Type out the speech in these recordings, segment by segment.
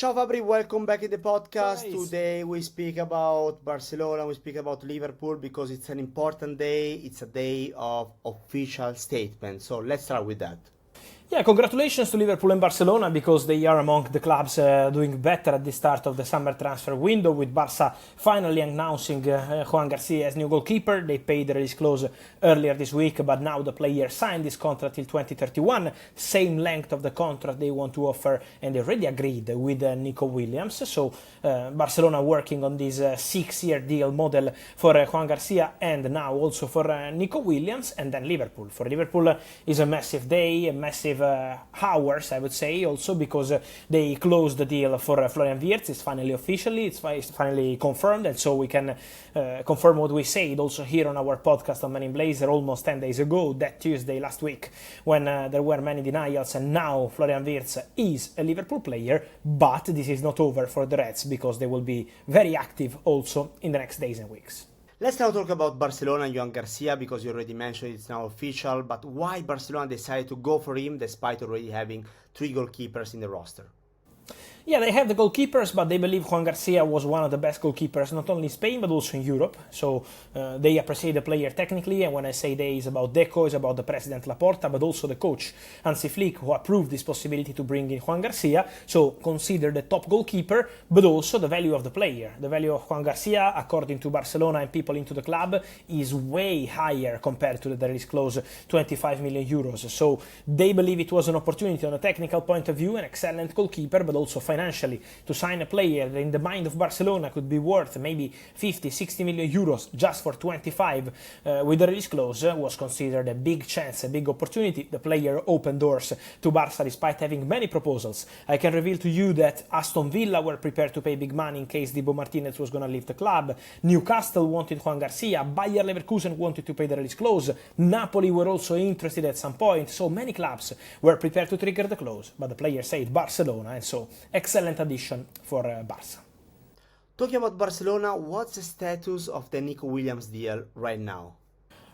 Ciao Fabri, welcome back in the podcast. Guys. Today we speak about Barcelona, we speak about Liverpool because it's an important day. It's a day of official statement. So let's start with that. Yeah, congratulations to Liverpool and Barcelona because they are among the clubs doing better at the start of the summer transfer window, with Barca finally announcing Juan Garcia as new goalkeeper. They paid the release clause earlier this week, but now the player signed this contract till 2031, same length of the contract they want to offer, and they already agreed with Nico Williams. So Barcelona working on this 6-year deal model for Juan Garcia and now also for Nico Williams, and then Liverpool. For Liverpool is a massive day, a massive hours, I would say, also because they closed the deal for Florian Wirtz. It's finally officially, it's finally confirmed, and so we can confirm what we said also here on our podcast on Men in Blazer almost 10 days ago, that Tuesday last week, when there were many denials, and now Florian Wirtz is a Liverpool player. But this is not over for the Reds because they will be very active also in the next days and weeks. Let's now talk about Barcelona and Juan Garcia because you already mentioned it's now official, but why Barcelona decided to go for him despite already having 3 goalkeepers in the roster? Yeah, they have the goalkeepers, but they believe Juan Garcia was one of the best goalkeepers, not only in Spain, but also in Europe. So they appreciate the player technically, and when I say they, it's about Deco, it's about the president Laporta, but also the coach, Hansi Flick, who approved this possibility to bring in Juan Garcia. So consider the top goalkeeper, but also the value of the player. The value of Juan Garcia, according to Barcelona and people into the club, is way higher compared to the release clause, 25 million euros. So they believe it was an opportunity on a technical point of view, an excellent goalkeeper, but also financially, to sign a player that in the mind of Barcelona could be worth maybe 50-60 million euros just for 25 with the release clause was considered a big chance, a big opportunity. The player opened doors to Barca despite having many proposals. I can reveal to you that Aston Villa were prepared to pay big money in case Dibu Martinez was going to leave the club. Newcastle wanted Juan Garcia. Bayer Leverkusen wanted to pay the release clause. Napoli were also interested at some point. So many clubs were prepared to trigger the clause, but the player said Barcelona, and so excellent addition for Barca. Talking about Barcelona, what's the status of the Nico Williams deal right now?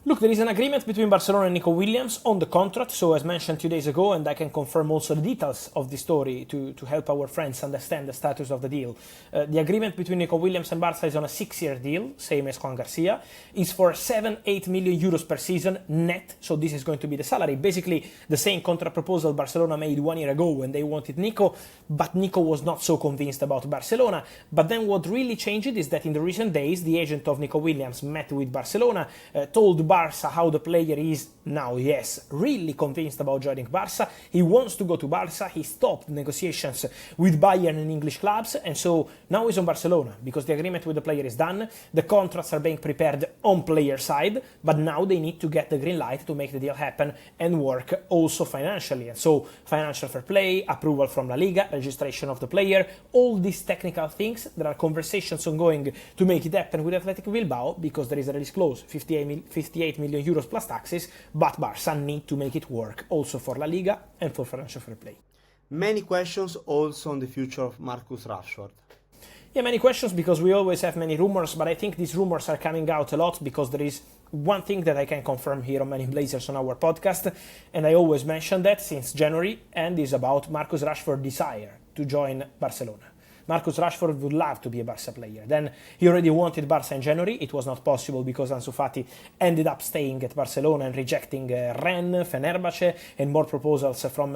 Look, there is an agreement between Barcelona and Nico Williams on the contract, so as mentioned 2 days ago, and I can confirm also the details of the story to help our friends understand the status of the deal. The agreement between Nico Williams and Barca is on a 6-year deal, same as Juan Garcia. It's for 7-8 million euros per season net, so this is going to be the salary. Basically, the same contract proposal Barcelona made 1 year ago when they wanted Nico, but Nico was not so convinced about Barcelona. But then what really changed is that in the recent days, the agent of Nico Williams met with Barcelona, told Barca how the player is now, yes, really convinced about joining Barca. He wants to go to Barca. He stopped negotiations with Bayern and English clubs, and so now he's on Barcelona because the agreement with the player is done. The contracts are being prepared on player side, but now they need to get the green light to make the deal happen and work also financially. And so financial fair play, approval from La Liga, registration of the player, all these technical things. There are conversations ongoing to make it happen with Athletic Bilbao because there is a release clause, 58 million euros plus taxes, but Barca need to make it work also for La Liga and for financial fair play. Many questions also on the future of Marcus Rashford. Yeah, many questions because we always have many rumors, but I think these rumors are coming out a lot because there is one thing that I can confirm here on Many Blazers on our podcast, and I always mention that since January, and is about Marcus Rashford's desire to join Barcelona. Marcus Rashford would love to be a Barca player. Then he already wanted Barca in January. It was not possible because Ansu Fati ended up staying at Barcelona and rejecting Rennes, Fenerbahce, and more proposals from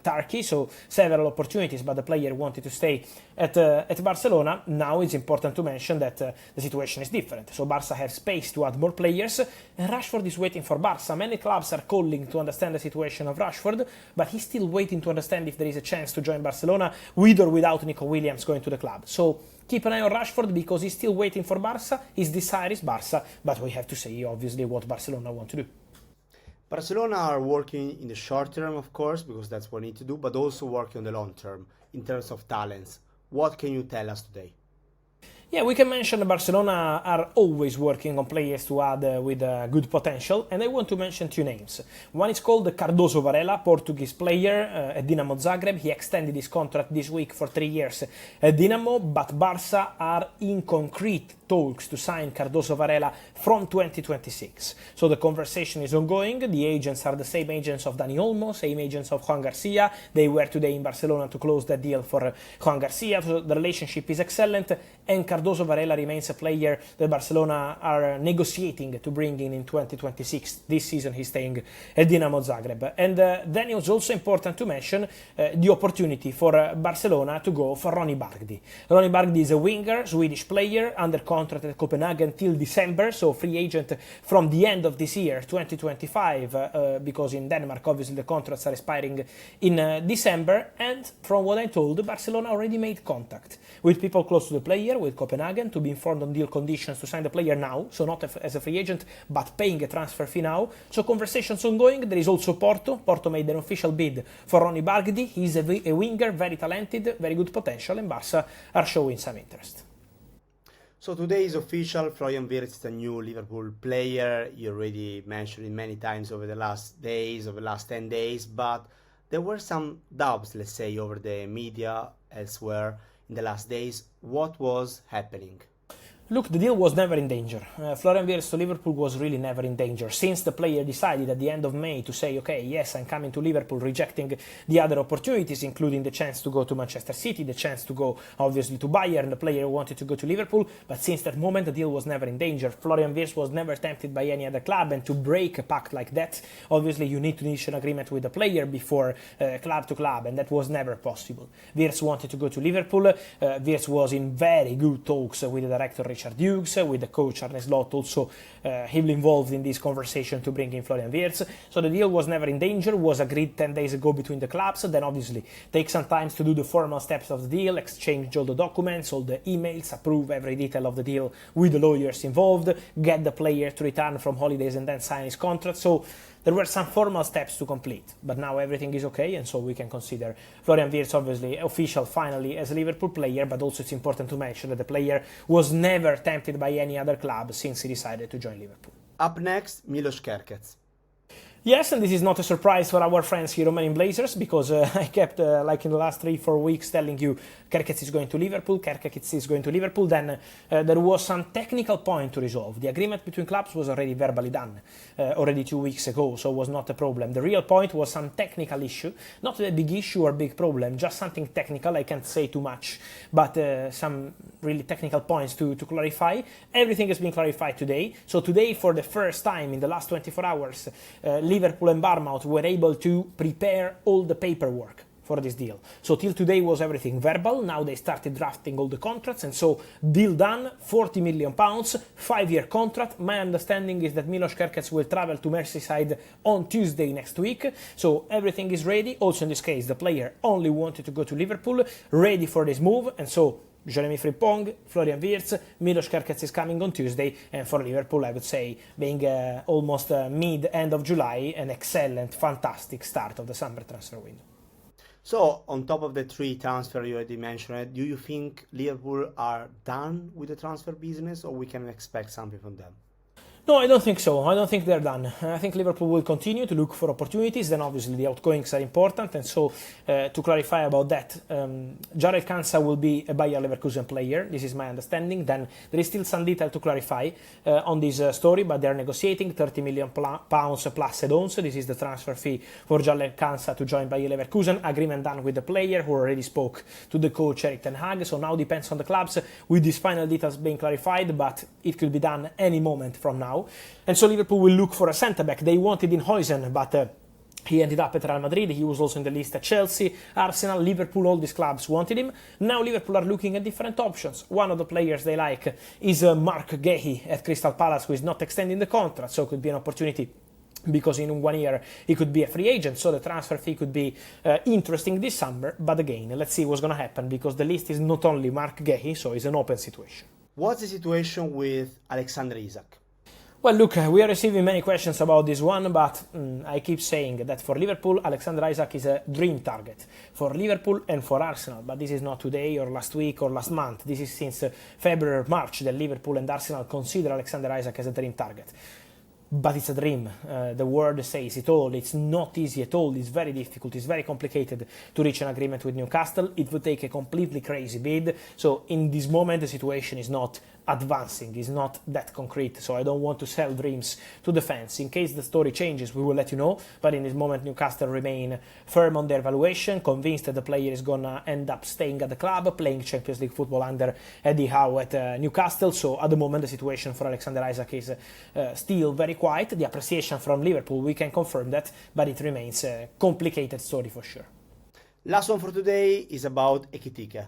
Turkey. So several opportunities, but the player wanted to stay at Barcelona. Now it's important to mention that the situation is different. So Barca have space to add more players, and Rashford is waiting for Barca. Many clubs are calling to understand the situation of Rashford, but he's still waiting to understand if there is a chance to join Barcelona with or without Nico Williams going to the club. So keep an eye on Rashford because he's still waiting for Barca. His desire is Barca, but we have to say obviously what Barcelona want to do. Barcelona are working in the short term, of course, because that's what they need to do, but also working on the long term in terms of talents. What can you tell us today? Yeah, we can mention Barcelona are always working on players to add with good potential, and I want to mention two names. One is called Cardoso Varela, Portuguese player at Dinamo Zagreb. He extended his contract this week for 3 years at Dinamo, but Barca are in concrete talks to sign Cardoso Varela from 2026. So the conversation is ongoing. The agents are the same agents of Dani Olmo, same agents of Juan Garcia. They were today in Barcelona to close that deal for Juan Garcia. So the relationship is excellent, and Cardoso Varela remains a player that Barcelona are negotiating to bring in 2026. This season he's staying at Dinamo Zagreb. And then it was also important to mention the opportunity for Barcelona to go for Ronny Bargdi. Ronny Bargdi is a winger, Swedish player, under contract at Copenhagen till December, so free agent from the end of this year, 2025, because in Denmark obviously the contracts are expiring in December. And from what I'm told, Barcelona already made contact with people close to the player, with Copenhagen, to be informed on deal conditions to sign the player now, so not as a free agent, but paying a transfer fee now. So conversations ongoing. There is also Porto. Porto made an official bid for Ronny Bargdi. He's a winger, very talented, very good potential, and Barca are showing some interest. So today is official, Florian Wirtz is a new Liverpool player. You already mentioned it many times over the last days, over the last 10 days, but there were some doubts, let's say, over the media elsewhere in the last days. What was happening? Look, the deal was never in danger. Florian Wirtz to Liverpool was really never in danger, since the player decided at the end of May to say, okay, yes, I'm coming to Liverpool, rejecting the other opportunities, including the chance to go to Manchester City, the chance to go, obviously, to Bayern. The player wanted to go to Liverpool, but since that moment, the deal was never in danger. Florian Wirtz was never tempted by any other club, and to break a pact like that, obviously, you need to reach an agreement with the player before club to club, and that was never possible. Wirtz wanted to go to Liverpool. Wirtz was in very good talks with the director, Richard Hughes, with the coach Arne Slot, also heavily involved in this conversation to bring in Florian Wirtz. So the deal was never in danger, was agreed 10 days ago between the clubs. Then obviously take some time to do the formal steps of the deal, exchange all the documents, all the emails, approve every detail of the deal with the lawyers involved, get the player to return from holidays and then sign his contract. So there were some formal steps to complete, but now everything is okay, and so we can consider Florian Wirtz obviously official finally as a Liverpool player, but also it's important to mention that the player was never tempted by any other club since he decided to join Liverpool. Up next, Milos Kerkez. Yes, and this is not a surprise for our friends here, Romanian Blazers, because I kept, like in the last 3-4 weeks, telling you Kerkez is going to Liverpool, Kerkez is going to Liverpool. Then there was some technical point to resolve. The agreement between clubs was already verbally done, already 2 weeks ago, so it was not a problem. The real point was some technical issue, not a big issue or big problem, just something technical. I can't say too much, but some really technical points to clarify. Everything has been clarified today. So today, for the first time in the last 24 hours, Liverpool and Bournemouth were able to prepare all the paperwork for this deal. So till today was everything verbal. Now they started drafting all the contracts, and so deal done, £40 million, 5-year contract. My understanding is that Milos Kerkez will travel to Merseyside on Tuesday next week. So everything is ready. Also in this case, the player only wanted to go to Liverpool, ready for this move, and so Jeremy Frimpong, Florian Wirtz, Milos Kerkez is coming on Tuesday, and for Liverpool, I would say, being almost mid-end of July, an excellent, fantastic start of the summer transfer window. So, on top of the 3 transfer you already mentioned, do you think Liverpool are done with the transfer business, or we can expect something from them? No, I don't think so. I don't think they're done. I think Liverpool will continue to look for opportunities. Then obviously the outgoings are important, and so to clarify about that, Jarell Kansa will be a Bayer Leverkusen player. This is my understanding. Then there is still some detail to clarify on this story, but they're negotiating £30 million plus add-ons. This is the transfer fee for Jarell Kansa to join Bayer Leverkusen. Agreement done with the player, who already spoke to the coach Erik ten Hag. So now depends on the clubs with these final details being clarified, but it could be done any moment from now. And so Liverpool will look for a centre-back. They wanted in Huijsen, but he ended up at Real Madrid. He was also in the list at Chelsea, Arsenal, Liverpool. All these clubs wanted him. Now Liverpool are looking at different options. One of the players they like is Mark Guehi at Crystal Palace, who is not extending the contract, so it could be an opportunity, because in 1 year he could be a free agent, so the transfer fee could be interesting this summer. But again, let's see what's going to happen, because the list is not only Mark Guehi, so it's an open situation. What's the situation with Alexander Isak? Well, look, we are receiving many questions about this one, but I keep saying that for Liverpool, Alexander Isak is a dream target. For Liverpool and for Arsenal, but this is not today or last week or last month. This is since February or March that Liverpool and Arsenal consider Alexander Isak as a dream target. But it's a dream. The word says it all. It's not easy at all. It's very difficult. It's very complicated to reach an agreement with Newcastle. It would take a completely crazy bid. So in this moment, the situation is not advancing, is not that concrete. So I don't want to sell dreams to the fans. In case the story changes, we will let you know. But in this moment, Newcastle remain firm on their valuation, convinced that the player is gonna end up staying at the club, playing Champions League football under Eddie Howe at Newcastle. So at the moment, the situation for Alexander Isak is still very quiet. The appreciation from Liverpool, we can confirm that, but it remains a complicated story for sure. Last one for today is about Ekitike.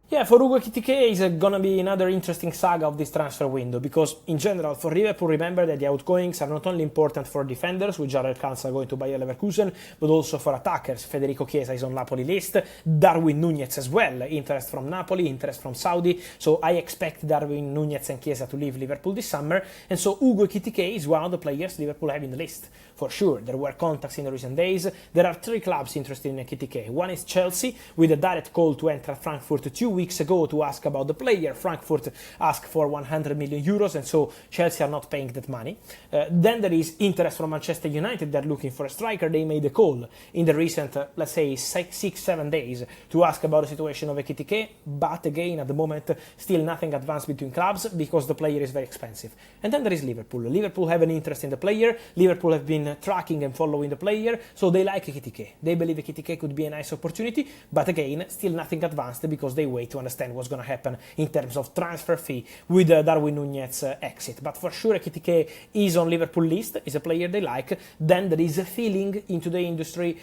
Yeah, for Ugo Ekitike is gonna be another interesting saga of this transfer window, because in general for Liverpool, remember that the outgoings are not only important for defenders, with Jarrell Kansa going to Bayer Leverkusen, but also for attackers. Federico Chiesa is on Napoli list, Darwin Núñez as well, interest from Napoli, interest from Saudi, so I expect Darwin Núñez and Chiesa to leave Liverpool this summer, and so Ugo Ekitike is one of the players Liverpool have in the list. For sure, there were contacts in the recent days. There are 3 clubs interested in Ekitike. One is Chelsea, with a direct call to enter Frankfurt 2 weeks ago to ask about the player. Frankfurt asked for 100 million euros, and so Chelsea are not paying that money. Then there is interest from Manchester United. They're looking for a striker. They made a call in the recent, let's say, 6-7 days to ask about the situation of Ekitike, but again, at the moment, still nothing advanced between clubs because the player is very expensive. And then there is Liverpool. Liverpool have an interest in the player. Liverpool have been tracking and following the player, so they like Ekitike. They believe Ekitike could be a nice opportunity, but again, still nothing advanced because they wait to understand what's going to happen in terms of transfer fee with Darwin Núñez exit. But for sure, Ekitike is on Liverpool list, is a player they like. Then there is a feeling into the industry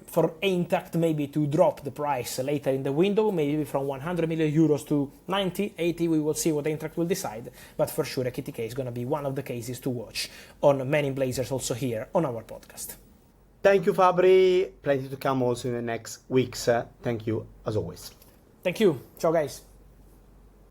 for Eintracht maybe to drop the price later in the window, maybe from 100 million euros to 90, 80, we will see what Eintracht will decide. But for sure, Ekitike is going to be one of the cases to watch on Men in Blazers also here on our podcast. Thank you, Fabri. Plenty to come also in the next weeks. Thank you, as always. Thank you. Ciao, guys.